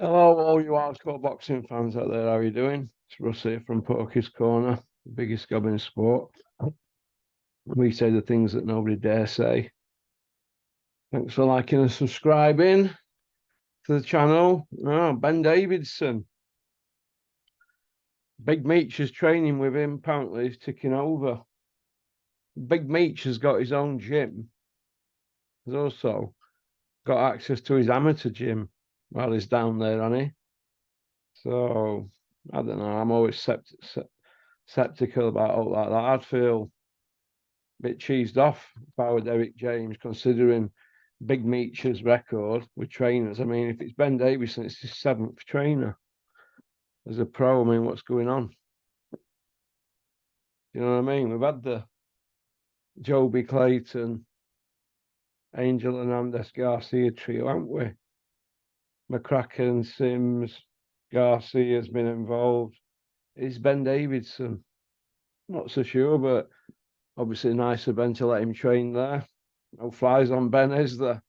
Hello, all you hardcore boxing fans out there. How are you doing? It's Russ here from Poker's Corner, the biggest gob in sport. We say the things that nobody dare say. Thanks for liking and subscribing to the channel. Oh, Ben Davidson. Big Meech is training with him. Apparently, he's ticking over. Big Meech has got his own gym. He's also got access to his amateur gym while he's down there, hasn't he? So, I don't know. I'm always skeptical about all like that. I'd feel bit cheesed off if I were Derek James, considering Big Meech's record with trainers. I mean, if it's Ben Davison, it's his seventh trainer as a pro. I mean, what's going on? You know what I mean? We've had the Joby Clayton, Angel Hernandez Garcia trio, haven't we? McCracken, Sims, Garcia has been involved. Is Ben Davidson? Not so sure, but obviously nice of Ben to let him train there. No flies on Ben, is there?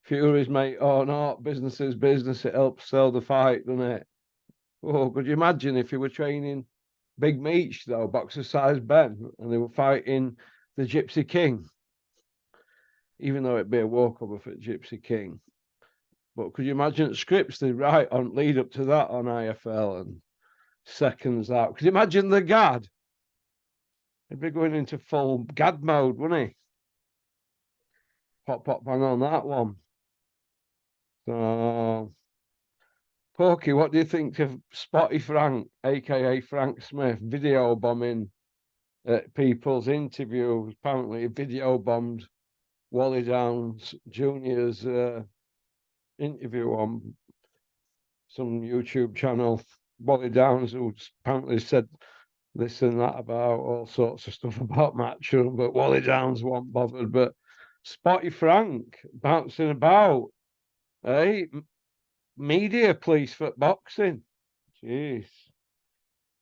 Fury's mate or not, business is business. It helps sell the fight, doesn't it? Oh, could you imagine if you were training Big Meech, though, boxer size Ben, and they were fighting the Gypsy King, even though it'd be a walkover for Gypsy King. But could you imagine scripts they write on lead up to that on IFL and seconds out? Could you imagine the Gad? He'd be going into full Gad mode, wouldn't he? Pop, pop, bang on that one. So, Porky, what do you think of Spotty Frank, aka Frank Smith, video bombing people's interviews? Apparently, he video bombed Wally Downs Jr.'s interview on some YouTube channel. Wally Downs, who apparently said this and that about all sorts of stuff about Matchroom, but Wally Downs wasn't bothered. But Spotty Frank bouncing about, eh? Media police for boxing. Jeez.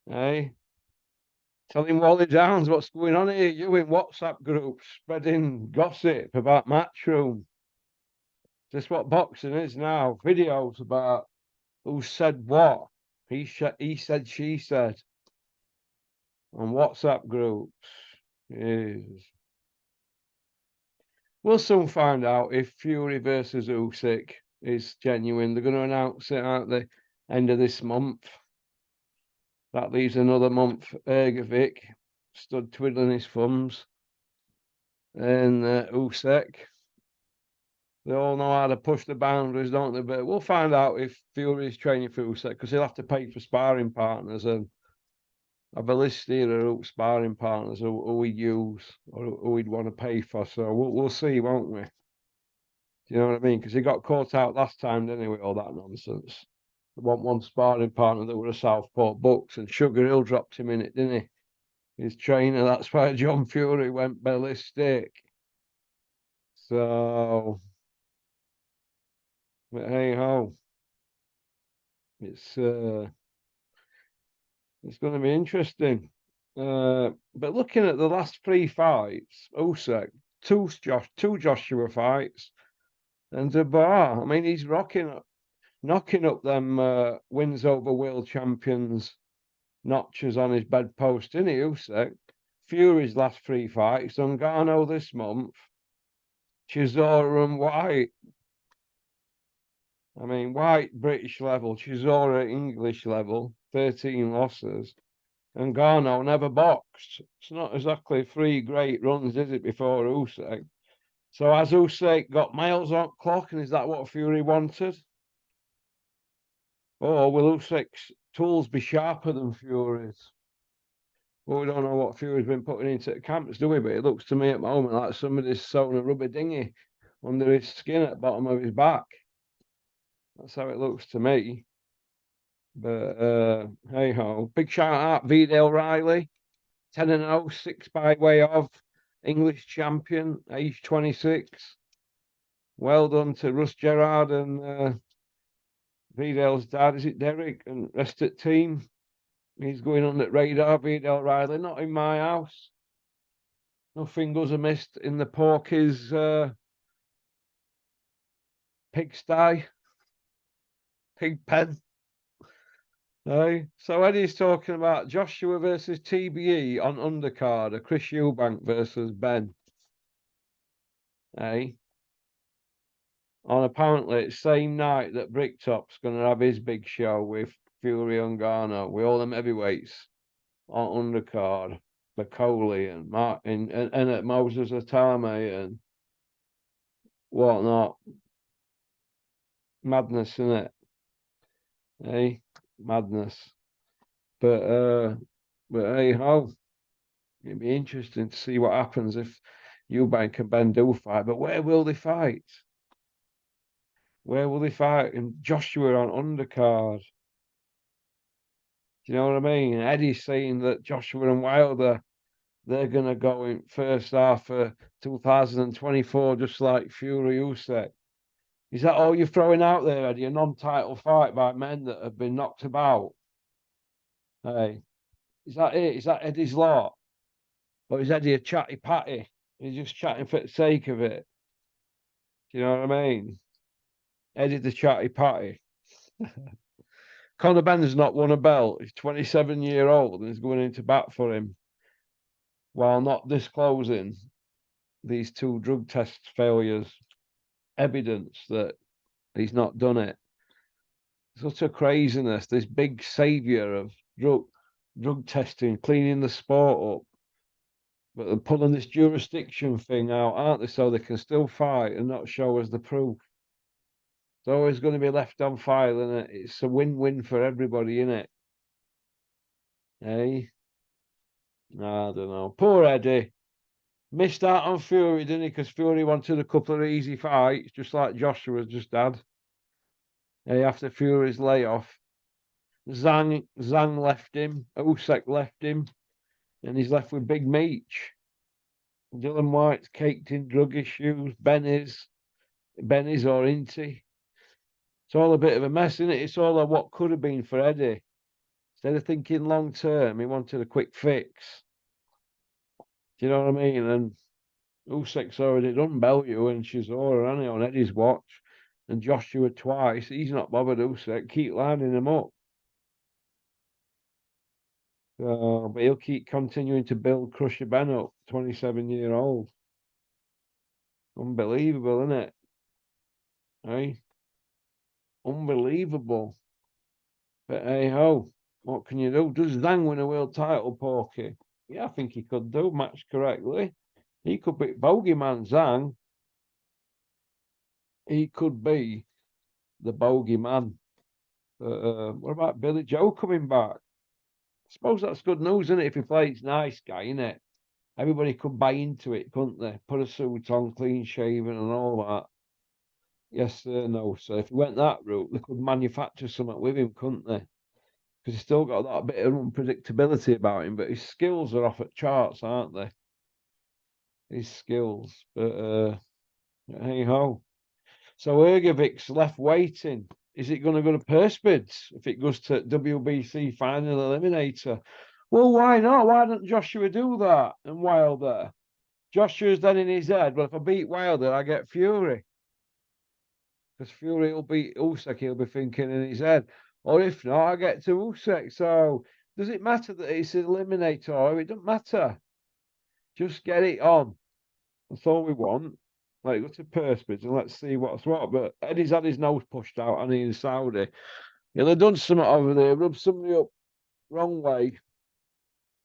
Hey, telling Wally Downs what's going on here. You in WhatsApp groups spreading gossip about Matchroom. Just what boxing is now. Videos about who said what. He said, she said. On WhatsApp groups. Jeez. We'll soon find out if Fury versus Usyk is genuine. They're going to announce it at the end of this month. That leaves another month. Ergovic stood twiddling his thumbs. And Usyk. They all know how to push the boundaries, don't they? But we'll find out if Fury's training for Usyk, because he'll have to pay for sparring partners, and have a list here of sparring partners who he'd use or who he'd want to pay for. So we'll see, won't we? Do you know what I mean? Because he got caught out last time, didn't he, with all that nonsense? They want one sparring partner that were a Southport Bucks, and Sugar Hill dropped him in it, didn't he? His trainer. That's why John Fury went ballistic. So, but hey ho, it's going to be interesting. But looking at the last three fights, Usyk, two Joshua fights, and the bar. I mean, he's knocking up them wins over world champions notches on his bedpost, isn't he, Usyk? Fury's last three fights, Ngannou this month, Chisora and White. I mean, White British level, Chisora English level, 13 losses. And Ngannou never boxed. It's not exactly three great runs, is it, before Usyk? So has Usyk got miles on clock, and is that what Fury wanted? Or will Usyk's tools be sharper than Fury's? Well, we don't know what Fury's been putting into the camps, do we? But it looks to me at the moment like somebody's sewn a rubber dinghy under his skin at the bottom of his back. That's how it looks to me. But hey ho. Big shout out Vidal Riley. 10-0, 6 by way of English champion, age 26. Well done to Russ Gerrard and Vidal's dad, is it Derek, and rest of the team. He's going on the radar, Vidal Riley, not in my house. Nothing goes amiss in the Porky's pigsty. Pig pen. Hey, so Eddie's talking about Joshua versus TBE on undercard, a Chris Eubank versus Ben. Hey, on apparently same night that Bricktop's going to have his big show with Fury and Garner, with all them heavyweights on undercard, McCauley and Martin and at Moses Atame and whatnot. Madness, isn't it? Hey, madness. But hey ho, it'd be interesting to see what happens if Eubank and Ben do fight. But where will they fight? Where will they fight? And Joshua on undercard. Do you know what I mean? Eddie's saying that Joshua and Wilder, they're gonna go in first half of 2024, just like Fury Usyk. Is that all you're throwing out there, Eddie? A non-title fight by men that have been knocked about? Hey, is that it? Is that Eddie's lot? Or is Eddie a chatty patty? He's just chatting for the sake of it. Do you know what I mean? Eddie the chatty patty. Conor Benn's not won a belt. He's 27-year-old and he's going into bat for him while not disclosing these two drug test failures, evidence that he's not done it. Such a craziness. This big savior of drug testing, cleaning the sport up. But they're pulling this jurisdiction thing out, aren't they? So they can still fight and not show us the proof. It's always going to be left on file, isn't it? It's a win-win for everybody, isn't it? Hey? I don't know. Poor Eddie. Missed out on Fury, didn't he? Because Fury wanted a couple of easy fights, just like Joshua's just had. Hey, after Fury's layoff. Zhang left him. Usyk left him. And he's left with Big Meech. Dylan White's caked in drug issues. Ben is or isn't he? It's all a bit of a mess, isn't it? It's all of what could have been for Eddie. Instead of thinking long term, he wanted a quick fix. Do you know what I mean? And Usyk's already done Bellew and Chisora, hasn't he, on Eddie's watch? And Joshua twice. He's not bothered, Usyk. Keep lining him up. But he'll keep continuing to build Crusher Ben up, 27-year-old. Unbelievable, isn't it? Hey? Unbelievable. But hey ho, what can you do? Does Zhang win a world title, Porky? Yeah, I think he could do, matched correctly. He could be bogeyman Zhang. He could be the bogeyman. What about Billy Joe coming back? I suppose that's good news, isn't it? If he plays nice guy, isn't it? Everybody could buy into it, couldn't they? Put a suit on, clean shaven and all that. Yes, sir, no, sir. If he went that route, they could manufacture something with him, couldn't they? Because he's still got that bit of unpredictability about him, but his skills are off at charts, aren't they? His skills. But hey ho. So Ergovic's left waiting. Is it going to go to purse bids if it goes to WBC final eliminator? Well, why not? Why don't Joshua do that and Wilder? Joshua's then in his head, well, if I beat Wilder, I get Fury. Because Fury will beat Usyk, he'll be thinking in his head. Or if not, I get to Usyk. So does it matter that it's an eliminator? It doesn't matter. Just get it on. That's all we want. Like, go to purse bids and let's see what's what. But Eddie's had his nose pushed out, and he's in Saudi. He'll have done something over there, rubbed somebody up wrong way.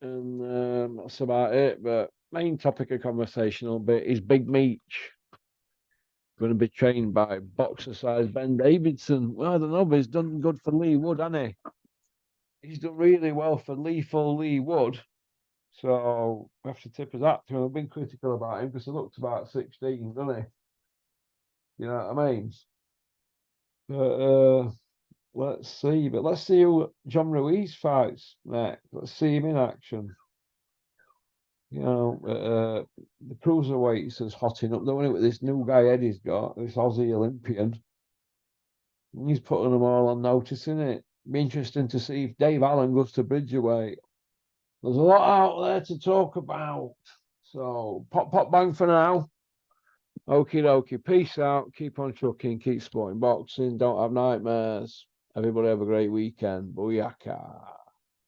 And that's about it. But main topic of conversation will be is Big Meech going to be trained by boxer-sized Ben Davidson? Well, I don't know, but he's done good for Lee Wood, hasn't he? He's done really well for lethal Lee Wood. So we have to tip his hat to him. I've been critical about him because he looks about 16, doesn't he? You know what I mean? But let's see. But let's see who John Ruiz fights next. Let's see him in action. You know, the cruiserweights is hotting up, don't it, with this new guy Eddie's got, this Aussie Olympian. He's putting them all on notice, isn't it? Be interesting to see if Dave Allen goes to Bridgerweight. There's a lot out there to talk about. So, pop, bang for now. Okie dokie. Peace out. Keep on trucking. Keep sporting boxing. Don't have nightmares. Everybody have a great weekend. Booyaka.